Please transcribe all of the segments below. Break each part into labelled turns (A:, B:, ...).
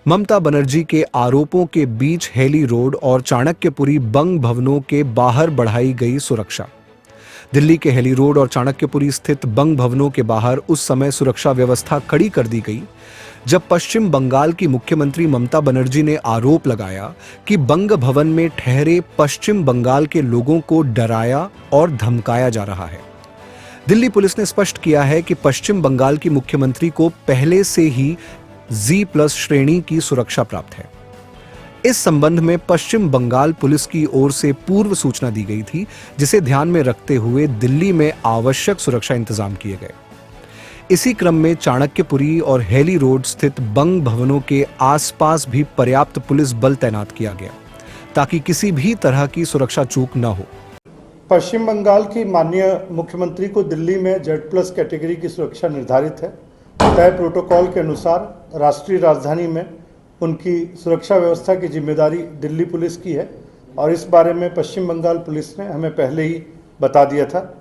A: ममता बनर्जी के आरोपों के बीच हेली रोड और चाणक्यपुरी बंग भवनों के बाहर बढ़ाई गई सुरक्षा। दिल्ली के हेली रोड और चाणक्यपुरी स्थित बंग भवनों के बाहर उस समय सुरक्षा व्यवस्था कड़ी कर दी गई जब पश्चिम बंगाल की मुख्यमंत्री ममता बनर्जी ने आरोप लगाया कि बंग भवन में ठहरे पश्चिम बंगाल के लोगों को डराया और धमकाया जा रहा है। दिल्ली पुलिस ने स्पष्ट किया है कि पश्चिम बंगाल की मुख्यमंत्री को पहले से ही G+ श्रेणी की सुरक्षा प्राप्त है। इस संबंध में पश्चिम बंगाल पुलिस की ओर से पूर्व सूचना दी गई थी, जिसे ध्यान में रखते हुए दिल्ली में आवश्यक सुरक्षा इंतजाम किए गए। इसी क्रम में चाणक्यपुरी और हेली रोड स्थित बंग भवनों के आसपास भी पर्याप्त पुलिस बल तैनात किया गया ताकि किसी भी तरह की सुरक्षा चूक न हो।
B: पश्चिम बंगाल की माननीय मुख्यमंत्री को दिल्ली में Z+ कैटेगरी की सुरक्षा निर्धारित है। तय प्रोटोकॉल के अनुसार राष्ट्रीय राजधानी में उनकी सुरक्षा व्यवस्था की जिम्मेदारी दिल्ली पुलिस की है और इस बारे में पश्चिम बंगाल पुलिस ने हमें पहले ही बता दिया था।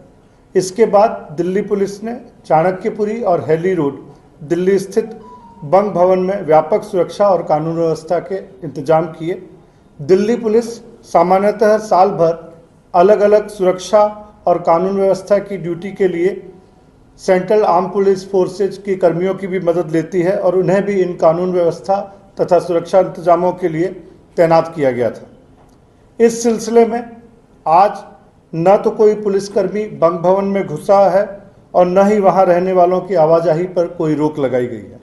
B: इसके बाद दिल्ली पुलिस ने चाणक्यपुरी और हेली रोड दिल्ली स्थित बंग भवन में व्यापक सुरक्षा और कानून व्यवस्था के इंतजाम किए। दिल्ली पुलिस सामान्यतः साल भर अलग अलग सुरक्षा और कानून व्यवस्था की ड्यूटी के लिए सेंट्रल आर्म पुलिस फोर्सेज के कर्मियों की भी मदद लेती है और उन्हें भी इन कानून व्यवस्था तथा सुरक्षा इंतजामों के लिए तैनात किया गया था। इस सिलसिले में आज न तो कोई पुलिसकर्मी बंग भवन में घुसा है और न ही वहां रहने वालों की आवाजाही पर कोई रोक लगाई गई है।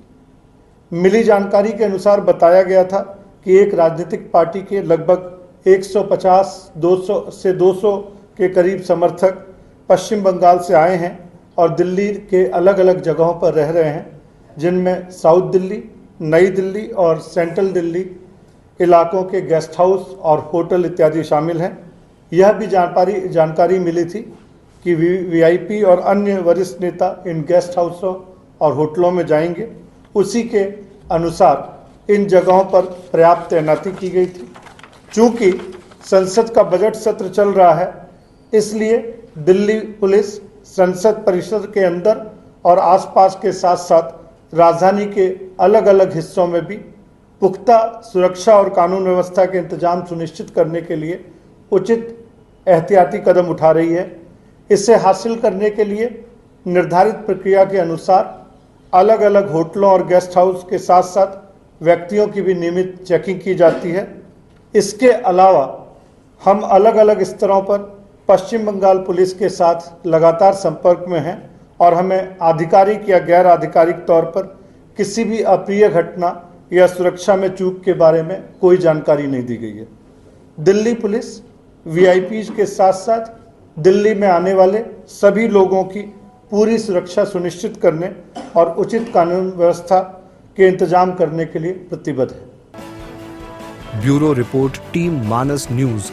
B: मिली जानकारी के अनुसार बताया गया था कि एक राजनीतिक पार्टी के लगभग 150-200 के करीब समर्थक पश्चिम बंगाल से आए हैं और दिल्ली के अलग अलग जगहों पर रह रहे हैं, जिनमें साउथ दिल्ली, नई दिल्ली और सेंट्रल दिल्ली इलाकों के गेस्ट हाउस और होटल इत्यादि शामिल हैं। यह भी जानकारी मिली थी कि VIP और अन्य वरिष्ठ नेता इन गेस्ट हाउसों और होटलों में जाएंगे। उसी के अनुसार इन जगहों पर पर्याप्त तैनाती की गई थी। चूँकि संसद का बजट सत्र चल रहा है, इसलिए दिल्ली पुलिस संसद परिसर के अंदर और आसपास के साथ साथ राजधानी के अलग अलग हिस्सों में भी पुख्ता सुरक्षा और कानून व्यवस्था के इंतजाम सुनिश्चित करने के लिए उचित एहतियाती कदम उठा रही है। इसे हासिल करने के लिए निर्धारित प्रक्रिया के अनुसार अलग अलग होटलों और गेस्ट हाउस के साथ साथ व्यक्तियों की भी नियमित चेकिंग की जाती है। इसके अलावा हम अलग अलग स्तरों पर पश्चिम बंगाल पुलिस के साथ लगातार संपर्क में हैं और हमें आधिकारिक या गैर आधिकारिक तौर पर किसी भी अप्रिय घटना या सुरक्षा में चूक के बारे में कोई जानकारी नहीं दी गई है। दिल्ली पुलिस VIPs के साथ साथ दिल्ली में आने वाले सभी लोगों की पूरी सुरक्षा सुनिश्चित करने और उचित कानून व्यवस्था के इंतजाम करने के लिए प्रतिबद्ध है।
A: ब्यूरो रिपोर्ट, टीम मानस न्यूज।